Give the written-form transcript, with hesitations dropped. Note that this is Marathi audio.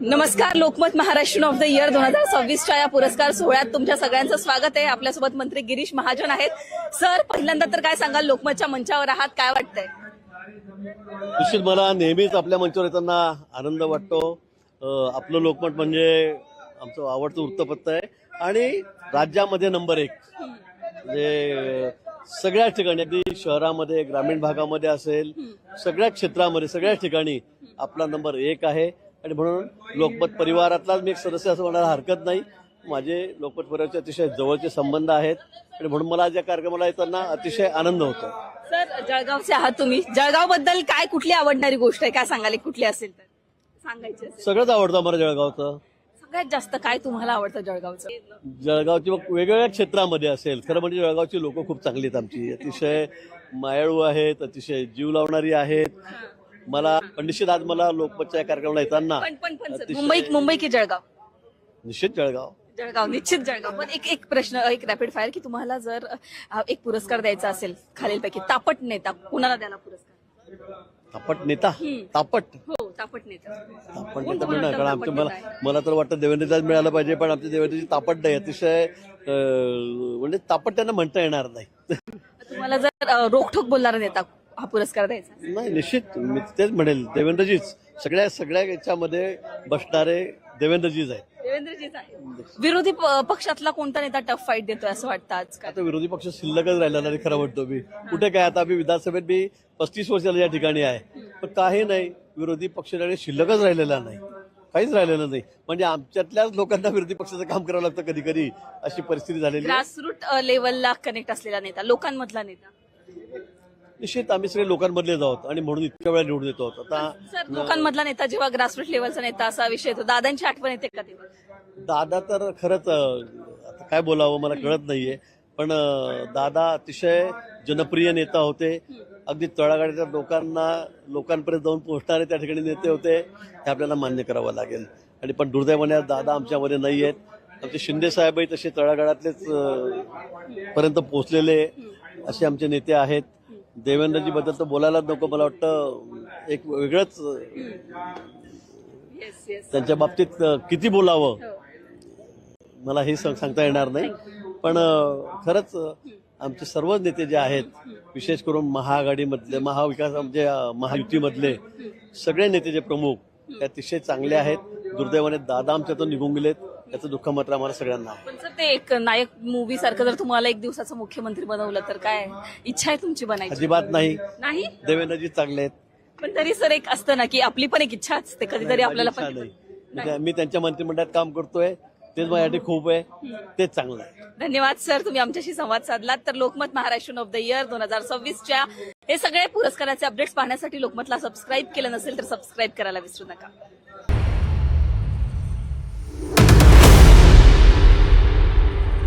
नमस्कार. Lokmat Maharashtra of the year 2026च्या या पुरस्कार सोहळ्यात तुमच्या सगळ्यांचं स्वागत आहे. आपल्यासोबत मंत्री गिरीश महाजन आहेत. सर, पहिल्यांदा तर काय सांगाल, लोकमतच्या मंचावर आहात, काय वाटतंय? निश्चित मला नेहमीच आपल्या मंचावर येताना आनंद वाटतो. आपलं लोकमत म्हणजे आमचं आवडतं वृत्तपत्र आहे आणि राज्यामध्ये नंबर 1 म्हणजे सगळ्याच ठिकाणी, अगदी शहरामध्ये, ग्रामीण भागामध्ये असेल, सगळ्या क्षेत्रामध्ये, सगळ्याच ठिकाणी आपला नंबर 1 आहे. आणि म्हणून लोकमत परिवारातलाच मी एक सदस्य असं म्हणायला हरकत नाही. माझे लोकमत परिवाराचे अतिशय जवळचे संबंध आहेत आणि म्हणून मला या कार्यक्रमाला येताना अतिशय आनंद होतो. सर, जळगावचे आहात तुम्ही. जळगाव बद्दल काय, कुठली आवडणारी गोष्ट आहे, काय सांगाल? कुठली असेल तर सांगायची असेल. सगळंच आवडतं मला जळगावचं. सगळ्यात जास्त काय तुम्हाला आवडतं जळगावचं? जळगावची वेगवेगळ्या क्षेत्रामध्ये असेल, खरं म्हणजे जळगावची लोक खूप चांगली आहेत. आमची अतिशय मायाळू आहेत, अतिशय जीव लावणारी आहेत. मला निश्चित आज मला लोकमतच्या या कार्यक्रमाला येताना मुंबई की जळगाव? निश्चित जळगाव. जळगाव, निश्चित जळगाव. पण एक प्रश्न, एक रॅपिड फायर, की तुम्हाला जर एक पुरस्कार द्यायचा असेल खालीलपैकी, तापट नेता कुणाला द्यायला पुरस्कार? तापट नेता? तापट? हो, तापट नेता. तापट नेता मिळणार, कारण आमच्या मला तर वाटतं देवेंद्रजीच मिळालं पाहिजे, पण आमच्या देवेंद्रजी तापट नाही, अतिशय म्हणजे तापट त्यांना म्हणता येणार नाही. तुम्हाला जर रोखठोक बोलणारा नेता हा पुरस्कार द्यायचा? नाही, निश्चित मी तेच म्हणेल, देवेंद्रजीच. सगळ्या याच्यामध्ये बसणारे देवेंद्रजीच आहेत. देवेंद्रजीच आहे. विरोधी पक्षातला कोणता नेता टफ फाईट देतोय असं वाटतं आज? आता विरोधी पक्ष शिल्लकच राहिला नाही, खरं म्हणतो मी. कुठे काय, आता मी विधानसभेत मी 35 वर्षाला या ठिकाणी आहे, पण काही नाही, विरोधी पक्षाकडे शिल्लकच राहिलेला नाही, काहीच राहिलेलं नाही. म्हणजे आमच्यातल्याच लोकांना विरोधी पक्षाचं काम करावं लागतं कधी कधी, अशी परिस्थिती झालेली. ग्रासरूट लेवलला कनेक्ट असलेला नेता, लोकांमधला नेता. निश्चित आम्ही सगळे लोकांमधलेच आहोत आणि म्हणून इतक्या वेळा निवडून येतो. आता सर, लोकांमधला नेता जेव्हा ग्रासरूट लेवलचा नेता असा विषय येतो, दादांची आठवण येते का तेव्हा? दादा तर खरंच आता काय बोलावं मला कळत नाहीये, पण दादा अतिशय जनप्रिय नेता होते. अगदी तळागाळाच्या लोकांपर्यंत जाऊन पोहोचणारे त्या ठिकाणी नेते होते, हे आपल्याला मान्य करावं लागेल. आणि पण दुर्दैवाने दादा आमच्यामध्ये नाही आहेत. आमचे शिंदे साहेबही तसे तळागाळातलेच पर्यंत पोहोचलेले असे आमचे नेते आहेत. देवेंद्रजी बद्दल तर बोलायलाच नको. मला वाटतं एक वेगळंच त्यांच्या बाबतीत किती बोलावं मला हे सांगता येणार नाही. पण खरंच आमचे सर्व नेते जे आहेत, विशेष करून महाआघाडीमधले, महाविकास म्हणजे महायुतीमधले सगळे नेते जे प्रमुख, ते अतिशय चांगले आहेत. दुर्दैवाने दादा आमच्यातून निघून गेलेत, त्याचं दुःख मात्र आम्हाला सगळ्यांना आहे. पण सर, ते एक नायक मूवी सारखं जर तुम्हाला एक दिवसाचं मुख्यमंत्री बनवलं तर काय इच्छा आहे तुमची बनायची? अजिबात नाही. नाही? देवेंद्रजी चांगले आहेत. पण तरी सर, एक असतं ना की आपली पण एक इच्छा असते कधीतरी आपल्याला पण. नाही, मी त्यांच्या मंत्रिमंडळात काम करतोय, तेच माझ्यासाठी खूप आहे, तेच चांगलं आहे. धन्यवाद सर, तुम्ही आमच्याशी संवाद साधलात. तर Lokmat Maharashtra of the year 2026च्या हे सगळे पुरस्काराचे अपडेट्स पाहण्यासाठी लोकमतला सबस्क्राईब केलं नसेल तर सबस्क्राईब करायला विसरू नका.